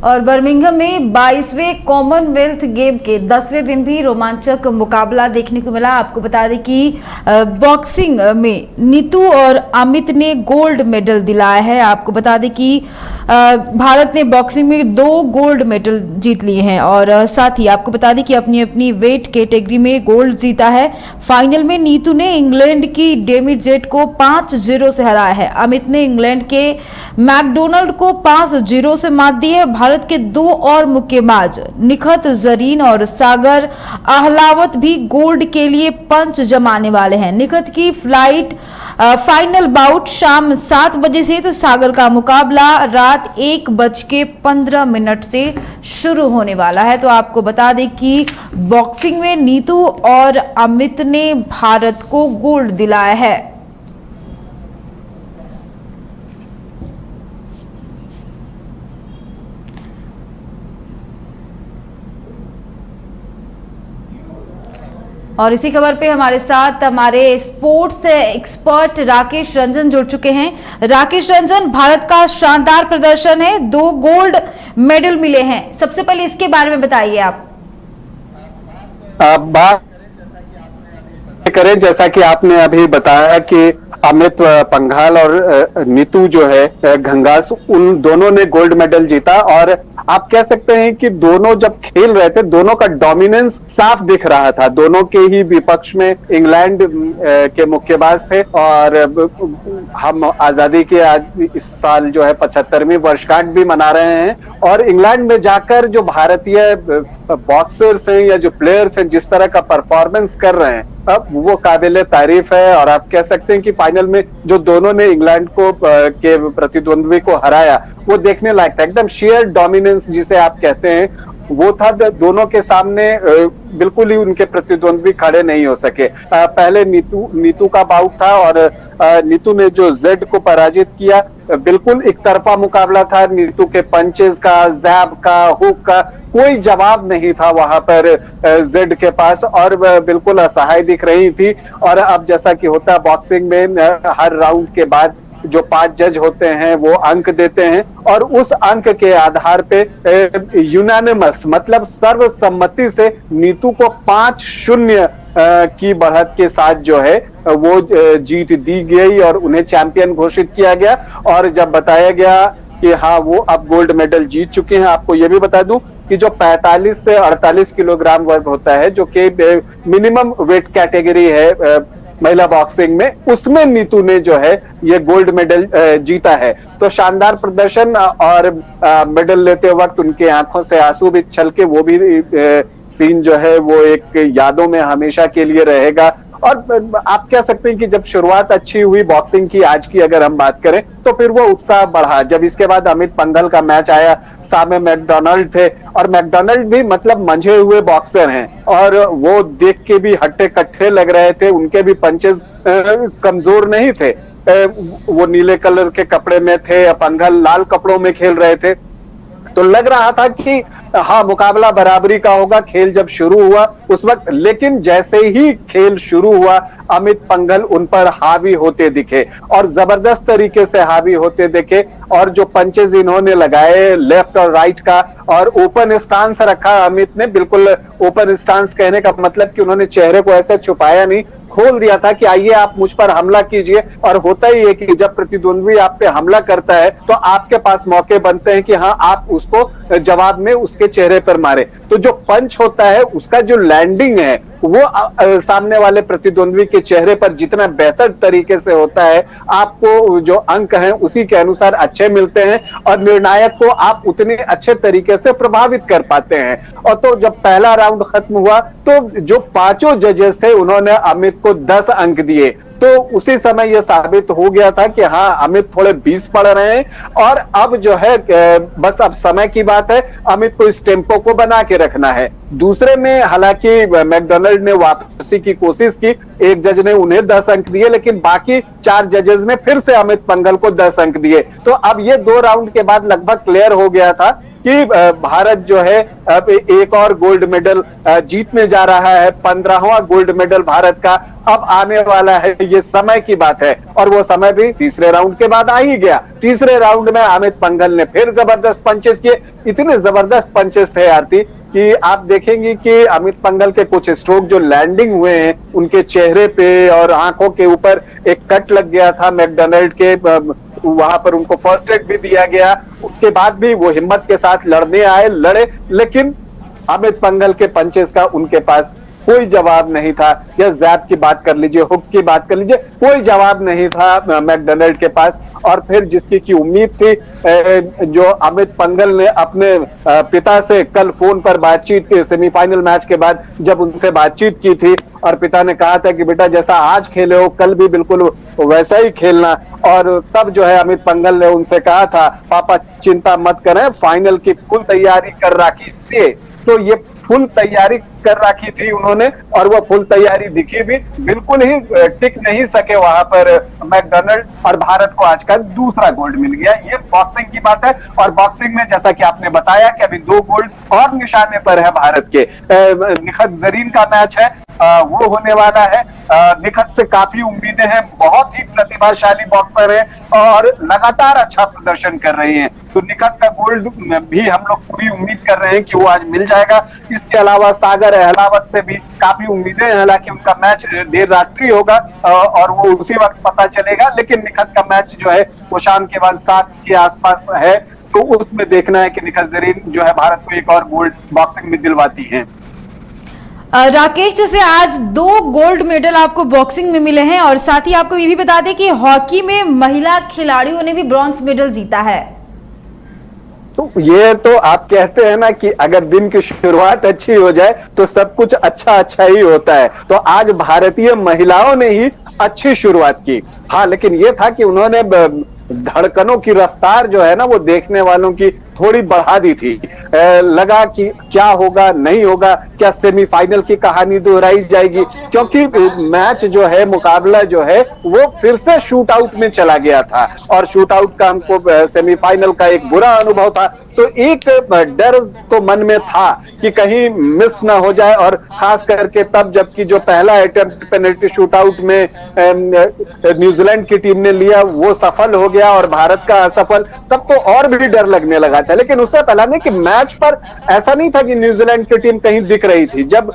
और बर्मिंघम में 22वें Commonwealth game के 10वें दिन भी रोमांचक मुकाबला देखने को मिला। आपको बता दें कि बॉक्सिंग में नीतू और अमित ने गोल्ड मेडल दिलाया है। आपको बता दें कि भारत ने बॉक्सिंग में 2 गोल्ड मेडल जीत लिए हैं और साथ ही आपको बता दें कि अपनी अपनी वेट कैटेगरी में गोल्ड जीता है। फाइनल में नीतू ने इंग्लैंड की डेमी जेट को 5-0 से हराया है। अमित ने इंग्लैंड के मैकडोनाल्ड को 5-0 से मात दी है। भारत के 2 और मुक्केबाज निखत जरीन और सागर अहलावत भी गोल्ड के लिए पंच जमाने वाले हैं। निखत की फाइनल बाउट शाम 7 बजे से, तो सागर का मुकाबला रात 1:15 से शुरू होने वाला है। तो आपको बता दें कि बॉक्सिंग में नीतू और अमित ने भारत को गोल्ड दिलाया है। और इसी खबर पे हमारे साथ हमारे स्पोर्ट्स एक्सपर्ट राकेश रंजन जुड़ चुके हैं। राकेश रंजन, भारत का शानदार प्रदर्शन है, 2 गोल्ड मेडल मिले हैं। सबसे पहले इसके बारे में बताइए आप। बात करें, जैसा कि आपने अभी बताया कि अमित पंघाल और नीतू जो है घंगास, उन दोनों ने गोल्ड मेडल जीता। और आप कह सकते हैं कि दोनों जब खेल रहे थे, दोनों का डोमिनेंस साफ दिख रहा था। दोनों के ही विपक्ष में इंग्लैंड के मुक्केबाज थे और हम आजादी के आज इस साल जो है 75वीं वर्षगांठ भी मना रहे हैं। और इंग्लैंड में जाकर जो भारतीय बॉक्सर्स हैं या जो प्लेयर्स हैं जिस तरह का परफॉर्मेंस कर रहे हैं, अब वो काबिले तारीफ है। और आप कह सकते हैं कि फाइनल में जो दोनों ने इंग्लैंड को के प्रतिद्वंद्वी को हराया, वो देखने लायक था। एकदम शेयर डोमिनेंस जिसे आप कहते हैं वो था। दोनों के सामने बिल्कुल ही उनके प्रतिद्वंद्वी खड़े नहीं हो सके। पहले नीतू का बाउट था और नीतू ने जो जेड को पराजित किया, बिल्कुल एक तरफा मुकाबला था। नीतू के पंचेस का, जैब का, हुक का कोई जवाब नहीं था वहां पर जेड के पास और बिल्कुल असहाय दिख रही थी। और अब जैसा कि होता है बॉक्सिंग में, हर राउंड के बाद जो 5 जज होते हैं वो अंक देते हैं और उस अंक के आधार पे यूनानिमस मतलब सर्वसम्मति से नीतू को 5-0 की बढ़त के साथ जो है वो जीत दी गई और उन्हें चैंपियन घोषित किया गया। और जब बताया गया कि हाँ वो अब गोल्ड मेडल जीत चुके हैं, आपको ये भी बता दूं कि जो 45 से 48 किलोग्राम वर्ग होता है, जो कि मिनिमम वेट कैटेगरी है महिला बॉक्सिंग में, उसमें नीतू ने जो है ये गोल्ड मेडल जीता है। तो शानदार प्रदर्शन और मेडल लेते वक्त उनके आंखों से आंसू भी छलके, वो भी सीन जो है वो एक यादों में हमेशा के लिए रहेगा। और आप कह सकते हैं कि जब शुरुआत अच्छी हुई बॉक्सिंग की, आज की अगर हम बात करें, तो फिर वो उत्साह बढ़ा जब इसके बाद अमित पंघल का मैच आया। सामने मैकडोनाल्ड थे और मैकडोनाल्ड भी मतलब मंझे हुए बॉक्सर हैं और वो देख के भी हट्टे कट्टे लग रहे थे। उनके भी पंचेस कमजोर नहीं थे। वो नीले कलर के कपड़े में थे, पंघल लाल कपड़ों में खेल रहे थे। तो लग रहा था कि हाँ मुकाबला बराबरी का होगा खेल जब शुरू हुआ उस वक्त। लेकिन जैसे ही खेल शुरू हुआ, अमित पंघल उन पर हावी होते दिखे और जबरदस्त तरीके से हावी होते दिखे। और जो पंचेज इन्होंने लगाए लेफ्ट और राइट का, और ओपन स्टांस रखा अमित ने। बिल्कुल ओपन स्टांस कहने का मतलब कि उन्होंने चेहरे को ऐसे छुपाया नहीं, खोल दिया था कि आइए आप मुझ पर हमला कीजिए। और होता ही है कि जब प्रतिद्वंद्वी आप पे हमला करता है तो आपके पास मौके बनते हैं कि हाँ आप उसको जवाब में उसके चेहरे पर मारे। तो जो पंच होता है उसका जो लैंडिंग है वो सामने वाले प्रतिद्वंद्वी के चेहरे पर जितना बेहतर तरीके से होता है, आपको जो अंक हैं उसी के अनुसार अच्छे मिलते हैं और निर्णायक को आप उतने अच्छे तरीके से प्रभावित कर पाते हैं। और तो जब पहला राउंड खत्म हुआ तो जो 5 जजेस थे उन्होंने अमित को 10 अंक दिए। तो उसी समय यह साबित हो गया था कि हाँ अमित थोड़े 20 पड़ रहे हैं और अब जो है बस अब समय की बात है, अमित को इस टेम्पो को बना के रखना है। दूसरे में हालांकि मैकडोनाल्ड ने वापसी की कोशिश की, एक जज ने उन्हें 10 अंक दिए, लेकिन बाकी 4 जजेस ने फिर से अमित पंघल को 10 अंक दिए। तो अब ये 2 राउंड के बाद लगभग क्लियर हो गया था कि भारत जो है अब एक और गोल्ड मेडल जीतने जा रहा है। 15वां गोल्ड मेडल भारत का अब आने वाला है, ये समय की बात है। और वो समय भी तीसरे राउंड के बाद आ ही गया। तीसरे राउंड में अमित पंघल ने फिर जबरदस्त पंचेस किए। इतने जबरदस्त पंचेस थे आरती कि आप देखेंगे कि अमित पंघल के कुछ स्ट्रोक जो लैंडिंग हुए हैं, उनके चेहरे पे और आंखों के ऊपर एक कट लग गया था मैकडोनाल्ड के, वहां पर उनको फर्स्ट एड भी दिया गया। उसके बाद भी वो हिम्मत के साथ लड़ने आए, लड़े, लेकिन अमित पंघल के पंचेस का उनके पास कोई जवाब नहीं था। या जैप की बात कर लीजिए, हुक की बात कर लीजिए, कोई जवाब नहीं था मैकडोनाल्ड के पास। और फिर जिसकी की उम्मीद थी, जो अमित पंघल ने अपने पिता से कल फोन पर बातचीत की, सेमीफाइनल मैच के बाद जब उनसे बातचीत की थी और पिता ने कहा था कि बेटा जैसा आज खेले हो कल भी बिल्कुल वैसा ही खेलना। और तब जो है अमित पंघल ने उनसे कहा था, पापा चिंता मत करें, फाइनल की फुल तैयारी कर रखी से। तो ये फुल तैयारी कर रखी थी उन्होंने, और वो फुल तैयारी दिखी भी। बिल्कुल ही टिक नहीं सके वहां पर मैकडोनाल्ड, और भारत को आज का दूसरा गोल्ड मिल गया। ये बॉक्सिंग की बात है। और बॉक्सिंग में जैसा कि आपने बताया कि अभी 2 गोल्ड और निशाने पर है भारत के। निखत जरीन का मैच है, वो होने वाला है। निखत से काफी उम्मीदें हैं, बहुत ही प्रतिभाशाली बॉक्सर है और लगातार अच्छा प्रदर्शन कर रहे हैं। तो निखत का गोल्ड भी हम लोग पूरी उम्मीद कर रहे हैं कि वो आज मिल जाएगा। इसके अलावा सागर अहलावत से भी काफी उम्मीदें हैं, हालांकि उनका मैच देर रात्रि होगा और वो उसी वक्त पता चलेगा। लेकिन निखत का मैच जो है वो शाम के बाद 7 के आसपास है, तो उसमें देखना है कि निखत जरीन जो है भारत को एक और गोल्ड बॉक्सिंग में दिलवाती है। राकेश, जैसे आज 2 गोल्ड मेडल आपको बॉक्सिंग में मिले हैं और साथ ही आपको ये भी बता दें कि हॉकी में महिला खिलाड़ियों ने भी ब्रॉन्ज मेडल जीता है। तो ये तो आप कहते हैं ना कि अगर दिन की शुरुआत अच्छी हो जाए तो सब कुछ अच्छा अच्छा ही होता है। तो आज भारतीय महिलाओं ने ही अच्छी शुरुआत की। हाँ, लेकिन ये था कि उन्होंने धड़कनों की रफ्तार जो है ना, वो देखने वालों की थोड़ी बढ़ा दी थी। लगा कि क्या होगा, नहीं होगा, क्या सेमीफाइनल की कहानी दोहराई जाएगी, क्योंकि मैच जो है, मुकाबला जो है, वो फिर से शूट आउट में चला गया था। और शूट आउट का हमको सेमीफाइनल का एक बुरा अनुभव था। तो एक डर तो मन में था कि कहीं मिस ना हो जाए, और खास करके तब जबकि जो पहला अटेम्प्ट पेनल्टी शूट आउट में न्यूजीलैंड की टीम ने लिया वो सफल हो गया और भारत का असफल, तब तो और भी डर लगने लगा था। लेकिन उससे पहले नहीं कि मैच पर ऐसा नहीं था कि न्यूजीलैंड की टीम कहीं दिख रही थी। जब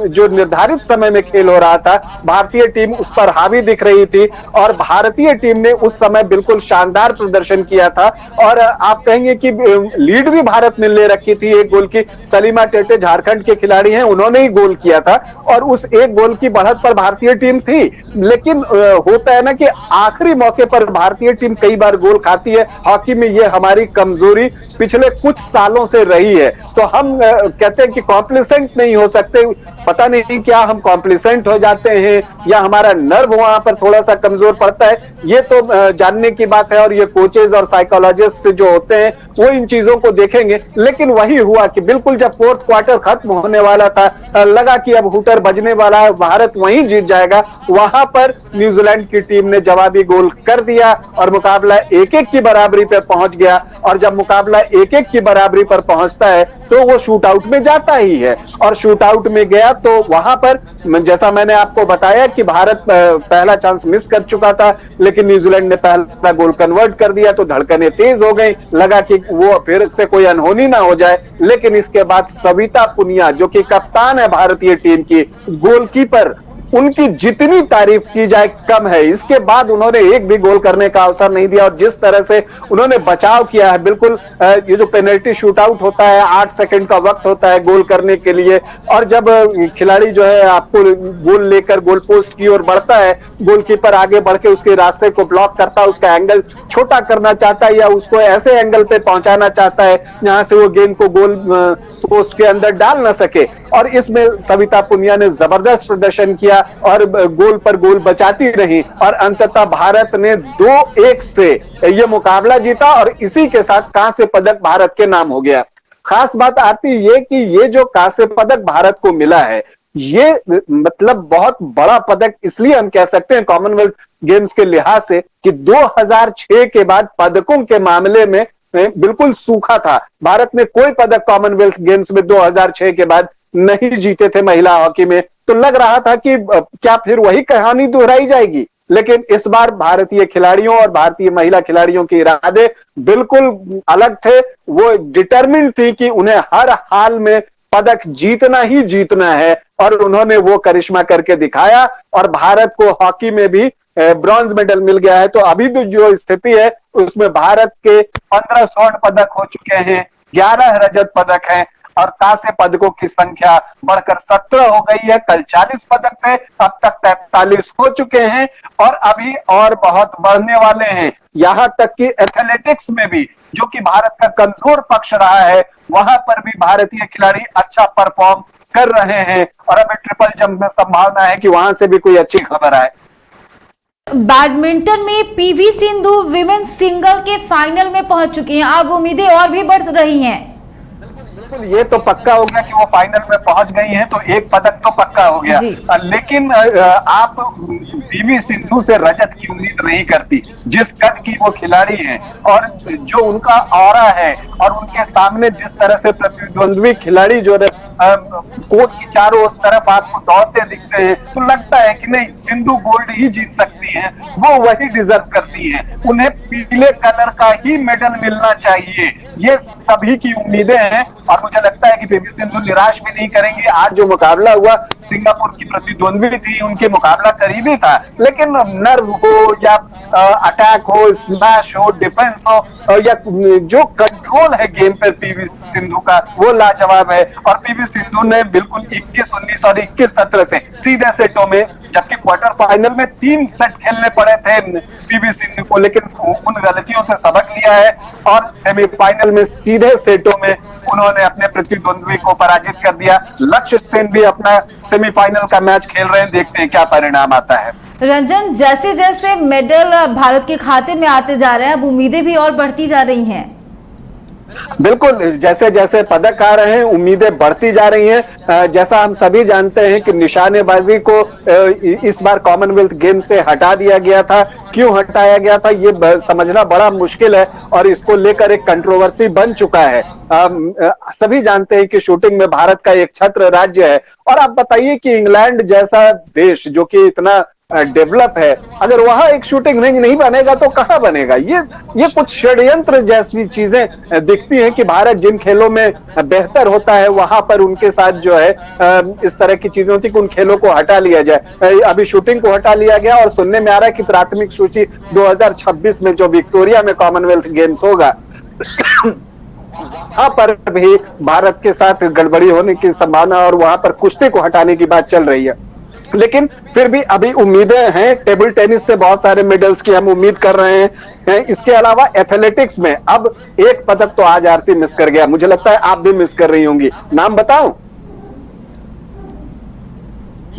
जो निर्धारित समय में खेल हो रहा था, भारतीय टीम उस पर हावी दिख रही थी और भारतीय टीम ने उस समय बिल्कुल शानदार प्रदर्शन किया था। और आप कहेंगे कि लीड भी भारत ने ले रखी थी 1 गोल की। सलीमा टेटे झारखंड के खिलाड़ी हैं, उन्होंने ही गोल किया था और उस 1 गोल की बढ़त पर भारतीय टीम थी। लेकिन होता है ना कि आखिरी मौके पर भारतीय टीम कई बार गोल खाती है। हॉकी में ये हमारी कमजोरी पिछले कुछ सालों से रही है। तो हम कहते हैं कि कॉम्प्लिसेंट नहीं हो सकते। पता नहीं क्या हम कॉम्प्लिसेंट हो जाते हैं या हमारा नर्व वहां पर थोड़ा सा कमजोर पड़ता है, ये तो जानने की बात है। और ये कोचेज और साइकोलॉजिस्ट जो होते हैं वो इन चीजों को देखेंगे। लेकिन वही हुआ कि बिल्कुल जब 4th क्वार्टर खत्म होने वाला था, लगा कि अब हुटर बजने वाला है, भारत वहीं जीत जाएगा, वहां पर न्यूजीलैंड की टीम ने जवाबी गोल कर दिया और मुकाबला 1-1 की बराबरी पर पहुंच गया। और जब मुकाबला 1-1 की बराबरी पर पहुंचता है तो वो शूट आउट में जाता ही है। और शूट आउट में गया तो वहां पर जैसा मैंने आपको बताया कि भारत पहला चांस मिस कर चुका था, लेकिन न्यूजीलैंड ने पहला गोल कन्वर्ट कर दिया तो धड़कनें तेज हो गई, लगा कि वो फिर से कोई अनहोनी ना हो जाए। लेकिन इसके बाद सविता पुनिया, जो कि कप्तान है भारतीय टीम की, गोलकीपर, उनकी जितनी तारीफ की जाए कम है। इसके बाद उन्होंने एक भी गोल करने का अवसर नहीं दिया और जिस तरह से उन्होंने बचाव किया है, बिल्कुल ये जो पेनल्टी शूट आउट होता है, 8 सेकंड का वक्त होता है गोल करने के लिए, और जब खिलाड़ी जो है आपको गोल लेकर गोल पोस्ट की ओर बढ़ता है, गोलकीपर आगे बढ़ के उसके रास्ते को ब्लॉक करता है, उसका एंगल छोटा करना चाहता है या उसको ऐसे एंगल पे पहुंचाना चाहता है जहां से वो गेंद को गोल पोस्ट के अंदर डाल ना सके। और इसमें सविता पुनिया ने जबरदस्त प्रदर्शन किया और गोल पर गोल बचाती रही और अंततः भारत ने 2-1 से यह मुकाबला जीता और इसी के साथ कांस्य पदक भारत के नाम हो गया। खास बात आती है कि ये जो कांस्य पदक भारत को मिला है, ये मतलब बहुत बड़ा पदक इसलिए हम कह सकते हैं कॉमनवेल्थ गेम्स के लिहाज से कि 2006 के बाद पदकों के मामले में बिल्कुल सूखा था। भारत ने कोई पदक कॉमनवेल्थ गेम्स में 2006 के बाद नहीं जीते थे महिला हॉकी में। तो लग रहा था कि क्या फिर वही कहानी दोहराई जाएगी, लेकिन इस बार भारतीय खिलाड़ियों और भारतीय महिला खिलाड़ियों के इरादे बिल्कुल अलग थे। वो डिटरमिन्ड थी कि उन्हें हर हाल में पदक जीतना ही जीतना है, और उन्होंने वो करिश्मा करके दिखाया और भारत को हॉकी में भी ब्रॉन्ज मेडल मिल गया है। तो अभी तो जो स्थिति है उसमें भारत के 15 स्वर्ण पदक हो चुके हैं, 11 रजत पदक हैं और कांस्य पदकों की संख्या बढ़कर 17 हो गई है। कल 40 पदक थे, अब तक 43 हो चुके हैं और अभी और बहुत बढ़ने वाले हैं। यहां तक कि एथलेटिक्स में भी, जो कि भारत का कमजोर पक्ष रहा है, वहां पर भी भारतीय खिलाड़ी अच्छा परफॉर्म कर रहे हैं और अभी ट्रिपल जंप में संभावना है कि वहां से भी कोई अच्छी खबर आए। बैडमिंटन में पीवी सिंधु विमेन्स सिंगल के फाइनल में पहुंच चुकी हैं। अब उम्मीदें और भी बढ़ रही हैं। बिल्कुल, ये तो पक्का हो गया कि वो फाइनल में पहुंच गई हैं, तो एक पदक तो पक्का हो गया। लेकिन आप पीवी सिंधु से रजत की उम्मीद नहीं करती। जिस कद की वो खिलाड़ी हैं और जो उनका ऑरा है और उनके सामने जिस तरह से प्रतिद्वंद्वी खिलाड़ी जो कोर्ट की चारों तरफ आपको दौड़ते दिखते हैं, तो लगता है कि नहीं, सिंधु गोल्ड ही जीत सकती हैं, वो वही डिजर्व करती हैं, उन्हें पीले कलर का ही मेडल मिलना चाहिए। ये सभी की उम्मीदें हैं और मुझे लगता है कि पीवी सिंधु निराश भी नहीं करेंगे। आज जो मुकाबला हुआ, सिंगापुर की प्रतिद्वंद्वी थी, उनके मुकाबला करीबी था, लेकिन नर्व हो या अटैक हो, स्मैश हो, डिफेंस हो या जो कंट्रोल है गेम पर पीवी सिंधु का, वो लाजवाब है। और पीवी सिंधु ने बिल्कुल 21-19 और 21-17 से सीधे सेटों में, जबकि क्वार्टर फाइनल में 3 सेट खेलने पड़े थे पीवी सिंधु को, लेकिन उन गलतियों से सबक लिया है और सेमीफाइनल में सीधे सेटों में उन्होंने अपने प्रतिद्वंद्वी को पराजित कर दिया। लक्ष्य सेन भी अपना सेमीफाइनल का मैच खेल रहे हैं, देखते हैं क्या परिणाम आता है। रंजन, जैसे जैसे मेडल भारत के खाते में आते जा रहे हैं, अब उम्मीदें भी और बढ़ती जा रही हैं। बिल्कुल, जैसे जैसे पदक आ रहे हैं उम्मीदें बढ़ती जा रही हैं। जैसा हम सभी जानते हैं कि निशानेबाजी को इस बार कॉमनवेल्थ गेम से हटा दिया गया था। क्यों हटाया गया था ये समझना बड़ा मुश्किल है और इसको लेकर एक कंट्रोवर्सी बन चुका है। सभी जानते हैं कि शूटिंग में भारत का एक छत्र राज्य है, और आप बताइए कि इंग्लैंड जैसा देश जो कि इतना डेवलप है, अगर वहां एक शूटिंग रेंज नहीं बनेगा तो कहां बनेगा? ये कुछ षड्यंत्र जैसी चीजें दिखती हैं कि भारत जिन खेलों में बेहतर होता है वहां पर उनके साथ जो है इस तरह की चीजें होती कि उन खेलों को हटा लिया जाए। अभी शूटिंग को हटा लिया गया और सुनने में आ रहा है कि प्राथमिक सूची 2026 में जो विक्टोरिया में कॉमनवेल्थ गेम्स होगा वहां पर भी भारत के साथ गड़बड़ी होने की संभावना और वहां पर कुश्ती को हटाने की बात चल रही है। लेकिन फिर भी अभी उम्मीदें हैं। टेबल टेनिस से बहुत सारे मेडल्स की हम उम्मीद कर रहे हैं। इसके अलावा एथलेटिक्स में अब एक पदक तो आज आरती मिस कर गया, मुझे लगता है आप भी मिस कर रही होंगी। नाम बताऊं?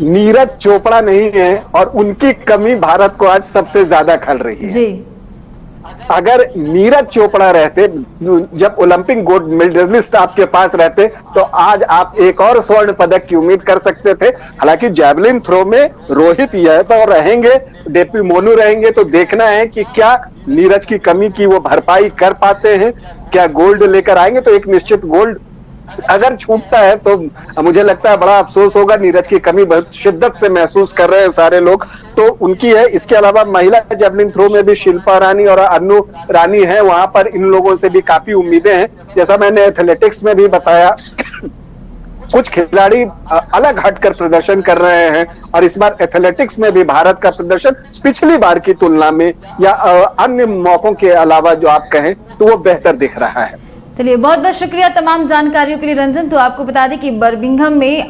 नीरज चोपड़ा नहीं है और उनकी कमी भारत को आज सबसे ज्यादा खल रही है जी। अगर नीरज चोपड़ा रहते, जब ओलंपिक गोल्ड मेडलिस्ट आपके पास रहते, तो आज आप एक और स्वर्ण पदक की उम्मीद कर सकते थे। हालांकि जैवलिन थ्रो में रोहित यादव तो रहेंगे, डेपी मोनू रहेंगे, तो देखना है कि क्या नीरज की कमी की वो भरपाई कर पाते हैं, क्या गोल्ड लेकर आएंगे। तो एक निश्चित गोल्ड अगर छूटता है तो मुझे लगता है बड़ा अफसोस होगा। नीरज की कमी बहुत शिद्दत से महसूस कर रहे हैं सारे लोग, तो उनकी है। इसके अलावा महिला जैवलिन थ्रो में भी शिल्पा रानी और अनु रानी है, वहां पर इन लोगों से भी काफी उम्मीदें हैं। जैसा मैंने एथलेटिक्स में भी बताया, कुछ खिलाड़ी अलग हटकर प्रदर्शन कर रहे हैं और इस बार एथलेटिक्स में भी भारत का प्रदर्शन पिछली बार की तुलना में या अन्य मौकों के अलावा जो आप कहें तो वो बेहतर दिख रहा है। चलिए, बहुत बहुत शुक्रिया तमाम जानकारियों के लिए रंजन। तो आपको बता दें कि बर्मिंघम में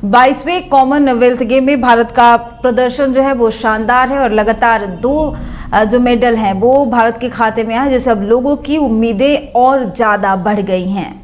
22वें कॉमनवेल्थ गेम में भारत का प्रदर्शन जो है वो शानदार है और लगातार 2 जो मेडल हैं वो भारत के खाते में आए, जिससे अब लोगों की उम्मीदें और ज्यादा बढ़ गई हैं।